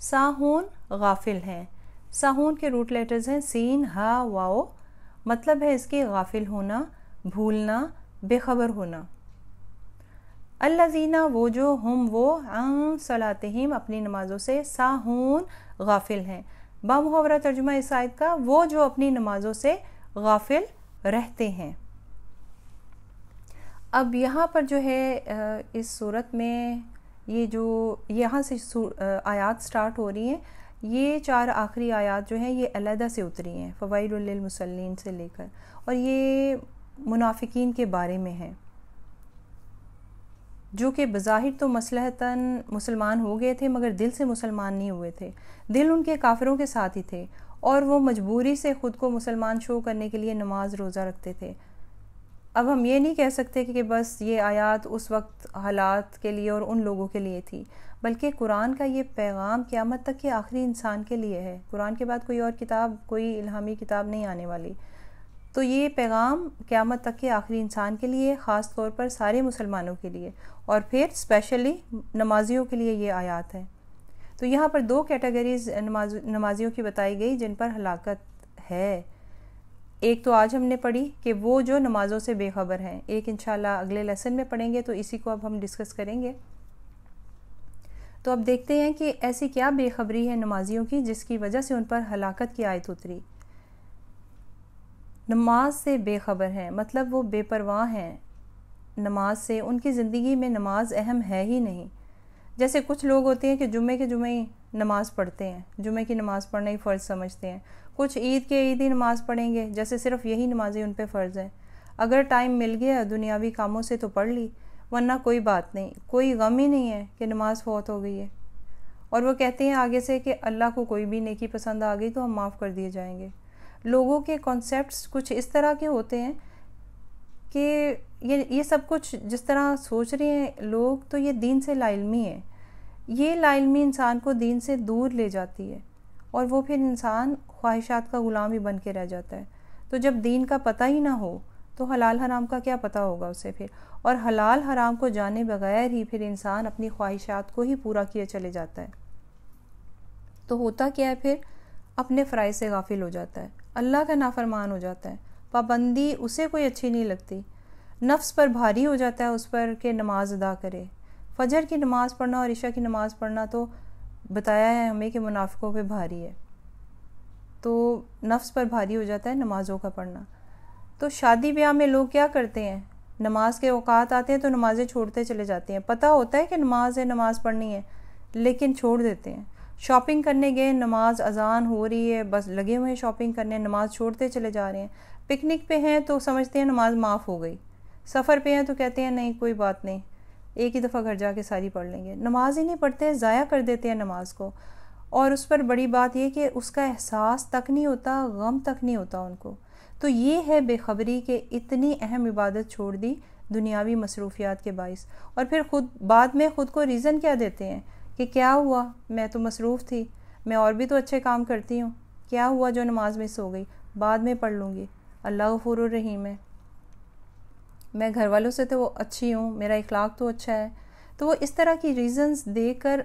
ساہون غافل ہیں. ساہون کے روٹ لیٹرز ہیں سین، ہا، واؤ. مطلب ہے اس کے غافل ہونا، بھولنا، بے خبر ہونا. الذین وہ جو، ہم وہ، عن صلاتہم اپنی نمازوں سے، ساہون غافل ہیں. بامحاورہ ترجمہ اس آیت کا، وہ جو اپنی نمازوں سے غافل رہتے ہیں. اب یہاں پر جو ہے اس صورت میں یہ جو یہاں سے آیات سٹارٹ ہو رہی ہیں، یہ 4 آخری آیات جو ہیں یہ علیحدہ سے اتری ہیں فویل للمصلین سے لے کر، اور یہ منافقین کے بارے میں ہیں جو کہ بظاہر تو مصلحتاً مسلمان ہو گئے تھے مگر دل سے مسلمان نہیں ہوئے تھے. دل ان کے کافروں کے ساتھ ہی تھے اور وہ مجبوری سے خود کو مسلمان شو کرنے کے لیے نماز روزہ رکھتے تھے. اب ہم یہ نہیں کہہ سکتے کہ بس یہ آیات اس وقت حالات کے لیے اور ان لوگوں کے لیے تھی، بلکہ قرآن کا یہ پیغام قیامت تک کے آخری انسان کے لیے ہے. قرآن کے بعد کوئی اور کتاب، کوئی الہامی کتاب نہیں آنے والی، تو یہ پیغام قیامت تک کے آخری انسان کے لیے، خاص طور پر سارے مسلمانوں کے لیے، اور پھر اسپیشلی نمازیوں کے لیے یہ آیات ہیں. تو یہاں پر 2 کیٹیگریز نمازیوں کی بتائی گئی جن پر ہلاکت ہے. ایک تو آج ہم نے پڑھی کہ وہ جو نمازوں سے بے خبر ہیں، ایک انشاءاللہ اگلے لیسن میں پڑھیں گے، تو اسی کو اب ہم ڈسکس کریں گے. تو اب دیکھتے ہیں کہ ایسی کیا بے خبری ہے نمازیوں کی جس کی وجہ سے ان پر ہلاکت کی آیت اتری. نماز سے بے خبر ہیں مطلب وہ بے پرواہ ہیں نماز سے، ان کی زندگی میں نماز اہم ہے ہی نہیں. جیسے کچھ لوگ ہوتے ہیں کہ جمعے کے جمعے ہی نماز پڑھتے ہیں، جمعے کی نماز پڑھنا ہی فرض سمجھتے ہیں. کچھ عید کے عید ہی نماز پڑھیں گے، جیسے صرف یہی نمازیں ان پہ فرض ہیں. اگر ٹائم مل گیا دنیاوی کاموں سے تو پڑھ لی، ورنہ کوئی بات نہیں، کوئی غم ہی نہیں ہے کہ نماز فوت ہو گئی ہے. اور وہ کہتے ہیں آگے سے کہ اللہ کو کوئی بھی نیکی پسند آ گئی تو ہم معاف کر دیے جائیں گے. لوگوں کے کانسیپٹس کچھ اس طرح کے ہوتے ہیں کہ یہ سب کچھ جس طرح سوچ رہے ہیں لوگ، تو یہ دین سے لا علمی ہے. یہ لا علمی انسان کو دین سے دور لے جاتی ہے اور وہ پھر انسان خواہشات کا غلام ہی بن کے رہ جاتا ہے. تو جب دین کا پتہ ہی نہ ہو تو حلال حرام کا کیا پتہ ہوگا اسے پھر، اور حلال حرام کو جانے بغیر ہی پھر انسان اپنی خواہشات کو ہی پورا کیے چلے جاتا ہے. تو ہوتا کیا ہے پھر، اپنے فرائض سے غافل ہو جاتا ہے، اللہ کا نافرمان ہو جاتا ہے، پابندی اسے کوئی اچھی نہیں لگتی، نفس پر بھاری ہو جاتا ہے اس پر کہ نماز ادا کرے. فجر کی نماز پڑھنا اور عشاء کی نماز پڑھنا تو بتایا ہے ہمیں کہ منافقوں پہ بھاری ہے، تو نفس پر بھاری ہو جاتا ہے نمازوں کا پڑھنا. تو شادی بیاہ میں لوگ کیا کرتے ہیں، نماز کے اوقات آتے ہیں تو نمازیں چھوڑتے چلے جاتے ہیں. پتہ ہوتا ہے کہ نماز ہے، نماز پڑھنی ہے، لیکن چھوڑ دیتے ہیں. شاپنگ کرنے گئے، نماز اذان ہو رہی ہے، بس لگے ہوئے ہیں شاپنگ کرنے، نماز چھوڑتے چلے جا رہے ہیں. پکنک پہ ہیں تو سمجھتے ہیں نماز معاف ہو گئی، سفر پہ ہیں تو کہتے ہیں نہیں کوئی بات نہیں، ایک ہی دفعہ گھر جا کے ساری پڑھ لیں گے. نماز ہی نہیں پڑھتے، ضائع کر دیتے ہیں نماز کو. اور اس پر بڑی بات یہ کہ اس کا احساس تک نہیں ہوتا، غم تک نہیں ہوتا ان کو. تو یہ ہے بے خبری کہ اتنی اہم عبادت چھوڑ دی دنیاوی مصروفیات کے باعث. اور پھر بعد میں خود کو ریزن کیا دیتے ہیں کہ کیا ہوا، میں تو مصروف تھی، میں اور بھی تو اچھے کام کرتی ہوں، کیا ہوا جو نماز مس ہو گئی، بعد میں پڑھ لوں گی، اللہ غفور الرحیم ہے، میں گھر والوں سے تو اچھی ہوں، میرا اخلاق تو اچھا ہے. تو وہ اس طرح کی ریزنز دے کر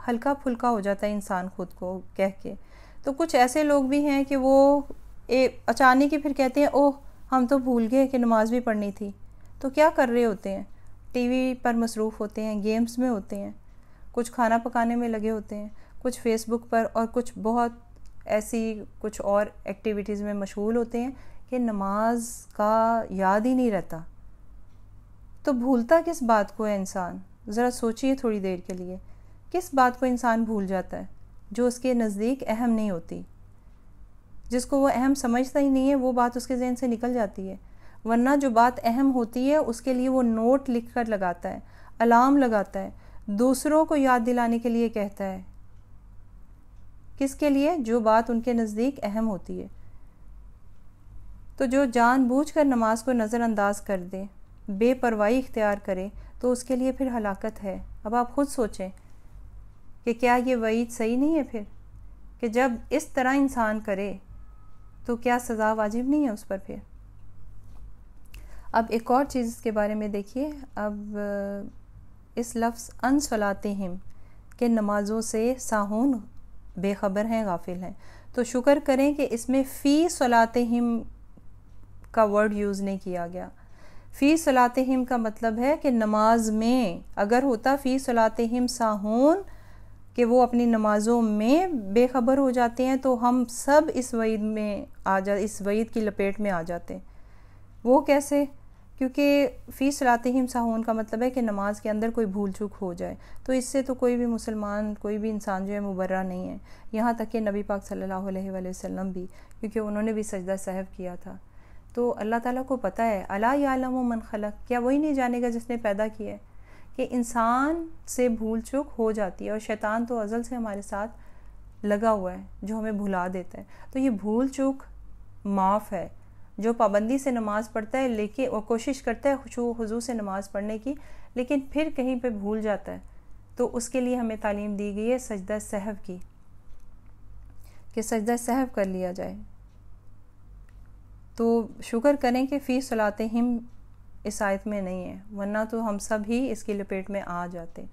ہلکا پھلکا ہو جاتا ہے انسان خود کو کہہ کے. تو کچھ ایسے لوگ بھی ہیں کہ وہ اچانک ہی پھر کہتے ہیں اوہ ہم تو بھول گئے کہ نماز بھی پڑھنی تھی. تو کیا کر رہے ہوتے ہیں، ٹی وی پر مصروف ہوتے ہیں، گیمز میں ہوتے ہیں، کچھ کھانا پکانے میں لگے ہوتے ہیں، کچھ فیس بک پر، اور کچھ بہت ایسی کچھ اور ایکٹیویٹیز میں مشغول ہوتے ہیں کہ نماز کا یاد ہی نہیں رہتا. تو بھولتا کس بات کو ہے انسان، ذرا سوچئے تھوڑی دیر کے لیے، کس بات کو انسان بھول جاتا ہے جو اس کے نزدیک اہم نہیں ہوتی. جس کو وہ اہم سمجھتا ہی نہیں ہے وہ بات اس کے ذہن سے نکل جاتی ہے. ورنہ جو بات اہم ہوتی ہے اس کے لیے وہ نوٹ لکھ کر لگاتا ہے، الارم لگاتا ہے، دوسروں کو یاد دلانے کے لیے کہتا ہے. کس کے لیے؟ جو بات ان کے نزدیک اہم ہوتی ہے. تو جو جان بوجھ کر نماز کو نظر انداز کر دے، بے پرواہی اختیار کرے، تو اس کے لیے پھر ہلاکت ہے. اب آپ خود سوچیں کہ کیا یہ وعید صحیح نہیں ہے پھر، کہ جب اس طرح انسان کرے تو کیا سزا واجب نہیں ہے اس پر پھر. اب ایک اور چیز اس کے بارے میں دیکھیے. اب اس لفظ ان صلاتہم کے نمازوں سے ساہون بے خبر ہیں، غافل ہیں. تو شکر کریں کہ اس میں فی صلاتہم کا ورڈ یوز نہیں کیا گیا. فی صلاتہم کا مطلب ہے کہ نماز میں. اگر ہوتا فی صلاتہم ساہون کہ وہ اپنی نمازوں میں بے خبر ہو جاتے ہیں تو ہم سب اس وعید میں اس وعید کی لپیٹ میں آ جاتے. وہ کیسے؟ کیونکہ فی صلاتہم ساہون کا مطلب ہے کہ نماز کے اندر کوئی بھول چوک ہو جائے. تو اس سے تو کوئی بھی مسلمان، کوئی بھی انسان جو ہے مبرہ نہیں ہے. یہاں تک کہ نبی پاک صلی اللہ علیہ وآلہ وسلم بھی، کیونکہ انہوں نے بھی سجدہ سہو کیا تھا. تو اللہ تعالیٰ کو پتہ ہے، الا یعلم من خلق، کیا وہی نہیں جانے گا جس نے پیدا کیا ہے؟ کہ انسان سے بھول چوک ہو جاتی ہے، اور شیطان تو ازل سے ہمارے ساتھ لگا ہوا ہے جو ہمیں بھلا دیتا ہے. تو یہ بھول چوک معاف ہے. جو پابندی سے نماز پڑھتا ہے لیکن وہ کوشش کرتا ہے خشوع و خضوع سے نماز پڑھنے کی، لیکن پھر کہیں پہ بھول جاتا ہے، تو اس کے لیے ہمیں تعلیم دی گئی ہے سجدہ سہو کی، کہ سجدہ سہو کر لیا جائے. تو شکر کریں کہ فی صلاتہم اس آیت میں نہیں ہے، ورنہ تو ہم سب ہی اس کی لپیٹ میں آ جاتے.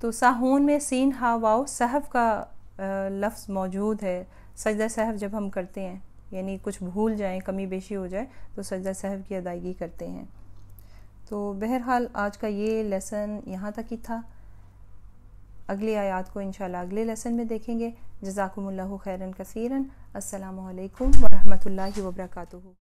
تو ساہون میں سین ہا واو سہو کا لفظ موجود ہے. سجدہ سہو جب ہم کرتے ہیں، یعنی کچھ بھول جائیں، کمی بیشی ہو جائے، تو سجدہ سہو کی ادائیگی کرتے ہیں. تو بہرحال آج کا یہ لیسن یہاں تک ہی تھا. اگلی آیات کو انشاءاللہ اگلے لیسن میں دیکھیں گے. جزاکم اللہ خیرا کثیرا. السلام علیکم ورحمۃ اللہ وبرکاتہ.